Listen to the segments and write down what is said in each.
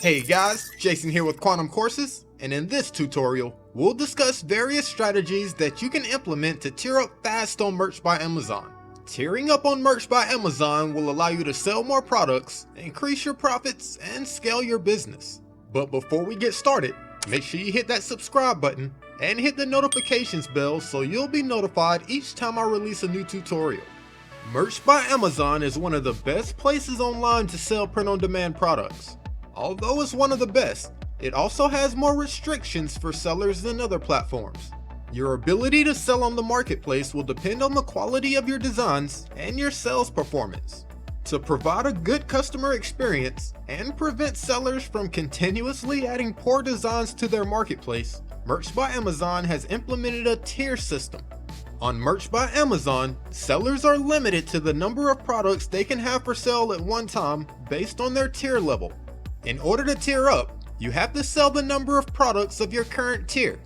Hey guys, Jason here with Quantum Courses, and in this tutorial, we'll discuss various strategies that you can implement to tier up fast on Merch by Amazon. Tiering up on Merch by Amazon will allow you to sell more products, increase your profits, and scale your business. But before we get started, make sure you hit that subscribe button and hit the notifications bell so you'll be notified each time I release a new tutorial. Merch by Amazon is one of the best places online to sell print-on-demand products. Although it's one of the best, it also has more restrictions for sellers than other platforms. Your ability to sell on the marketplace will depend on the quality of your designs and your sales performance. To provide a good customer experience and prevent sellers from continuously adding poor designs to their marketplace, Merch by Amazon has implemented a tier system. On Merch by Amazon, sellers are limited to the number of products they can have for sale at one time based on their tier level. In order to tier up, you have to sell the number of products of your current tier.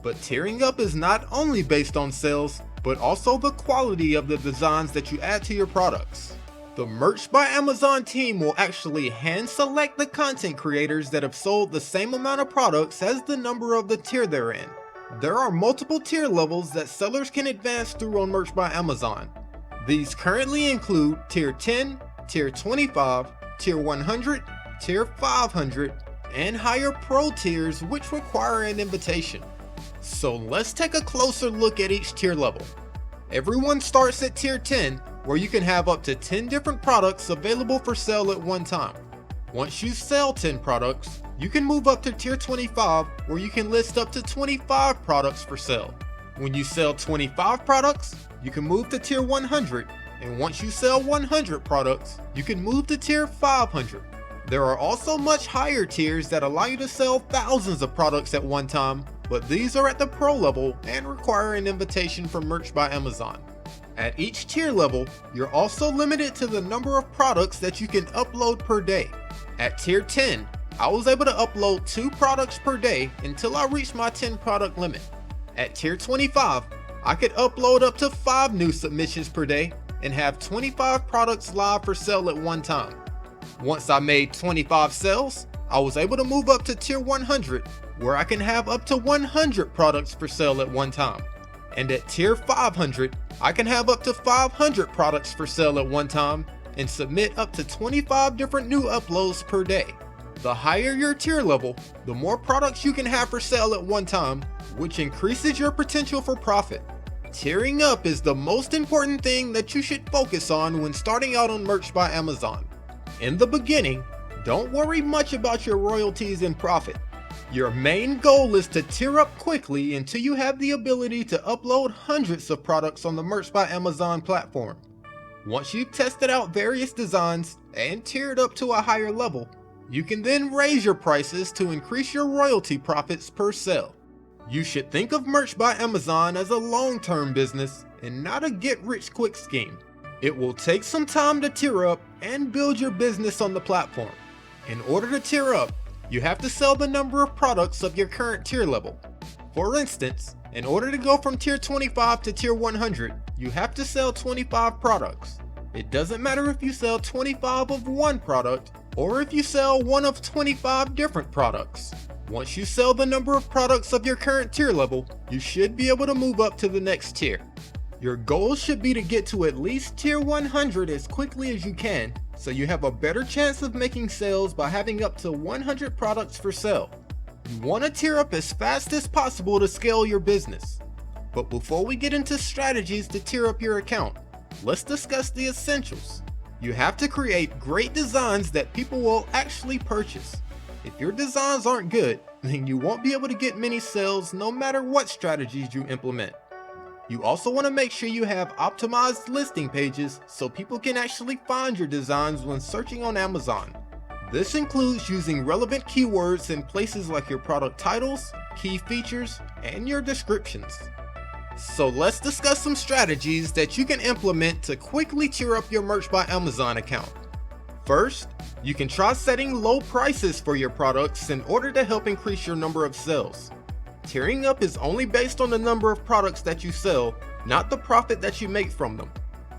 But tiering up is not only based on sales, but also the quality of the designs that you add to your products. The Merch by Amazon team will actually hand select the content creators that have sold the same amount of products as the number of the tier they're in. There are multiple tier levels that sellers can advance through on Merch by Amazon. These currently include Tier 10, Tier 25, Tier 100, Tier 500, and higher pro tiers which require an invitation. So let's take a closer look at each tier level. Everyone starts at Tier 10, where you can have up to 10 different products available for sale at one time. Once you sell 10 products, you can move up to Tier 25, where you can list up to 25 products for sale. When you sell 25 products, you can move to Tier 100, and once you sell 100 products, you can move to Tier 500. There are also much higher tiers that allow you to sell thousands of products at one time, but these are at the pro level and require an invitation from Merch by Amazon. At each tier level, you're also limited to the number of products that you can upload per day. At Tier 10, I was able to upload 2 products per day until I reached my 10 product limit. At Tier 25, I could upload up to 5 new submissions per day and have 25 products live for sale at one time. Once I made 25 sales, I was able to move up to Tier 100, where I can have up to 100 products for sale at one time. And at Tier 500, I can have up to 500 products for sale at one time and submit up to 25 different new uploads per day. The higher your tier level, the more products you can have for sale at one time, which increases your potential for profit. Tiering up is the most important thing that you should focus on when starting out on Merch by Amazon. In the beginning, don't worry much about your royalties and profit. Your main goal is to tier up quickly until you have the ability to upload hundreds of products on the Merch by Amazon platform. Once you've tested out various designs and tiered up to a higher level, you can then raise your prices to increase your royalty profits per sale. You should think of Merch by Amazon as a long-term business and not a get-rich-quick scheme. It will take some time to tier up and build your business on the platform. In order to tier up, you have to sell the number of products of your current tier level. For instance, in order to go from Tier 25 to Tier 100, you have to sell 25 products. It doesn't matter if you sell 25 of one product or if you sell one of 25 different products. Once you sell the number of products of your current tier level, you should be able to move up to the next tier. Your goal should be to get to at least Tier 100 as quickly as you can, so you have a better chance of making sales by having up to 100 products for sale. You want to tier up as fast as possible to scale your business. But before we get into strategies to tier up your account, let's discuss the essentials. You have to create great designs that people will actually purchase. If your designs aren't good, then you won't be able to get many sales no matter what strategies you implement. You also want to make sure you have optimized listing pages so people can actually find your designs when searching on Amazon. This includes using relevant keywords in places like your product titles, key features, and your descriptions. So let's discuss some strategies that you can implement to quickly tier up your Merch by Amazon account. First, you can try setting low prices for your products in order to help increase your number of sales. Tiering up is only based on the number of products that you sell, not the profit that you make from them.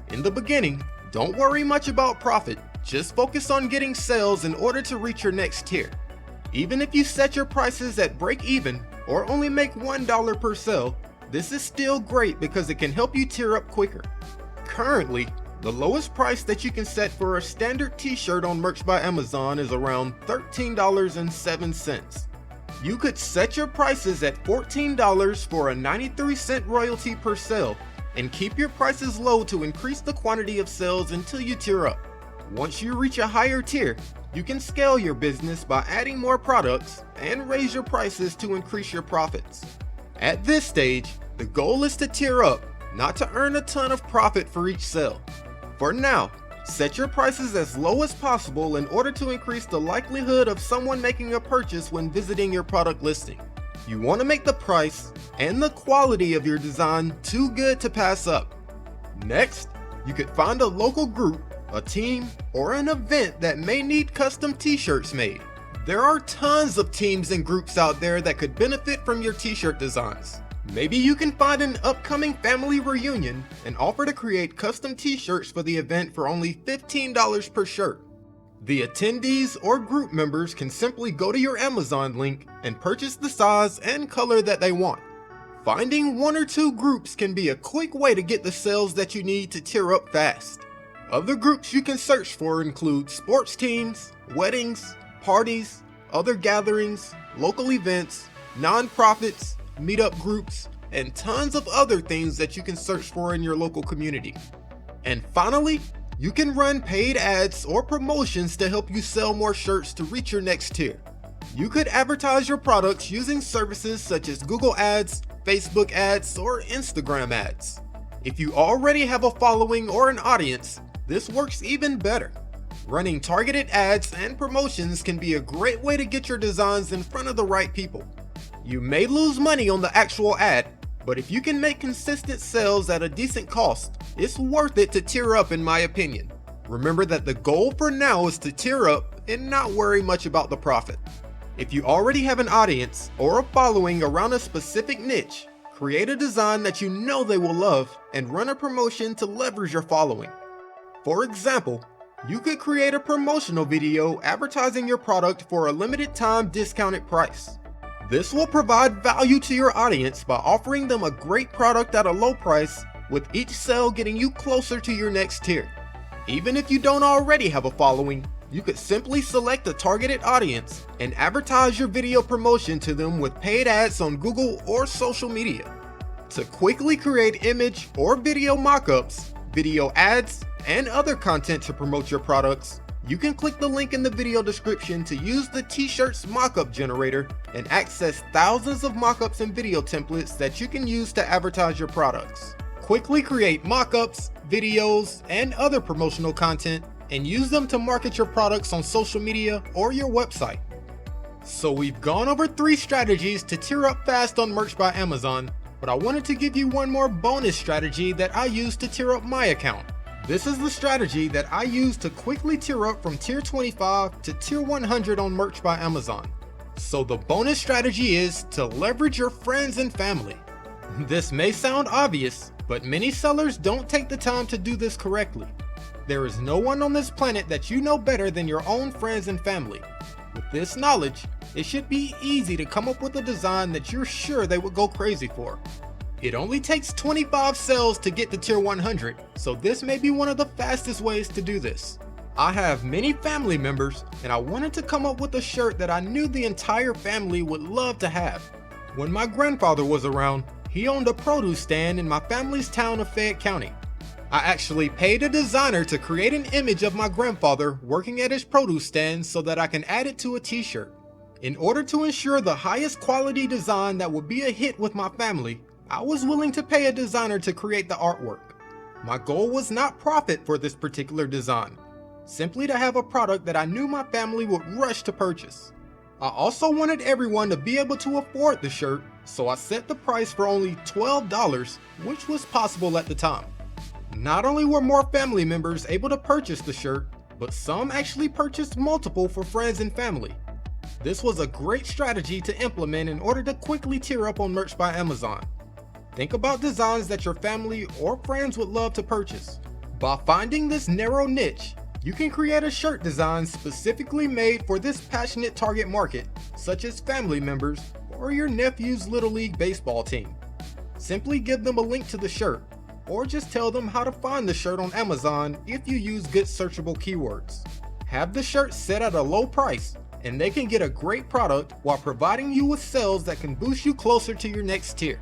In the beginning, don't worry much about profit, just focus on getting sales in order to reach your next tier. Even if you set your prices at break even or only make $1 per sale, this is still great because it can help you tier up quicker. Currently, the lowest price that you can set for a standard t-shirt on Merch by Amazon is around $13.07. You could set your prices at $14 for a 93-cent royalty per sale and keep your prices low to increase the quantity of sales until you tier up. Once you reach a higher tier, you can scale your business by adding more products and raise your prices to increase your profits. At this stage, the goal is to tier up, not to earn a ton of profit for each sale. For now, set your prices as low as possible in order to increase the likelihood of someone making a purchase when visiting your product listing. You want to make the price and the quality of your design too good to pass up. Next, you could find a local group, a team, or an event that may need custom t-shirts made. There are tons of teams and groups out there that could benefit from your t-shirt designs. Maybe you can find an upcoming family reunion and offer to create custom t-shirts for the event for only $15 per shirt. The attendees or group members can simply go to your Amazon link and purchase the size and color that they want. Finding one or two groups can be a quick way to get the sales that you need to tier up fast. Other groups you can search for include sports teams, weddings, parties, other gatherings, local events, nonprofits, meetup groups, and tons of other things that you can search for in your local community. And finally, you can run paid ads or promotions to help you sell more shirts to reach your next tier. You could advertise your products using services such as Google Ads, Facebook ads, or Instagram ads. If you already have a following or an audience, this works even better. Running targeted ads and promotions can be a great way to get your designs in front of the right people. You may lose money on the actual ad, but if you can make consistent sales at a decent cost, it's worth it to tier up in my opinion. Remember that the goal for now is to tier up and not worry much about the profit. If you already have an audience or a following around a specific niche, create a design that you know they will love and run a promotion to leverage your following. For example, you could create a promotional video advertising your product for a limited time discounted price. This will provide value to your audience by offering them a great product at a low price, with each sale getting you closer to your next tier. Even if you don't already have a following, you could simply select a targeted audience and advertise your video promotion to them with paid ads on Google or social media. To quickly create image or video mockups, video ads, and other content to promote your products, you can click the link in the video description to use the t-shirts mockup generator and access thousands of mockups and video templates that you can use to advertise your products. Quickly create mockups, videos, and other promotional content and use them to market your products on social media or your website. So we've gone over 3 strategies to tier up fast on Merch by Amazon, but I wanted to give you one more bonus strategy that I use to tier up my account. This is the strategy that I use to quickly tier up from tier 25 to tier 100 on Merch by Amazon. So the bonus strategy is to leverage your friends and family. This may sound obvious, but many sellers don't take the time to do this correctly. There is no one on this planet that you know better than your own friends and family. With this knowledge, it should be easy to come up with a design that you're sure they would go crazy for. It only takes 25 sales to get to tier 100, so this may be one of the fastest ways to do this. I have many family members, and I wanted to come up with a shirt that I knew the entire family would love to have. When my grandfather was around, he owned a produce stand in my family's town of Fayette County. I actually paid a designer to create an image of my grandfather working at his produce stand so that I can add it to a t-shirt. In order to ensure the highest quality design that would be a hit with my family, I was willing to pay a designer to create the artwork. My goal was not profit for this particular design, simply to have a product that I knew my family would rush to purchase. I also wanted everyone to be able to afford the shirt, so I set the price for only $12, which was possible at the time. Not only were more family members able to purchase the shirt, but some actually purchased multiple for friends and family. This was a great strategy to implement in order to quickly tier up on Merch by Amazon. Think about designs that your family or friends would love to purchase. By finding this narrow niche, You can create a shirt design specifically made for this passionate target market, such as family members or your nephew's Little League baseball team. Simply give them a link to the shirt, or just tell them how to find the shirt on Amazon if you use good searchable keywords. Have the shirt set at a low price, and they can get a great product while providing you with sales that can boost you closer to your next tier.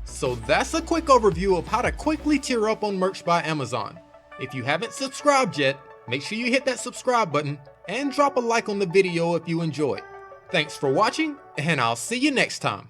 So that's a quick overview of how to quickly tier up on Merch by Amazon. If you haven't subscribed yet, make sure you hit that subscribe button and drop a like on the video if you enjoyed. Thanks for watching, and I'll see you next time.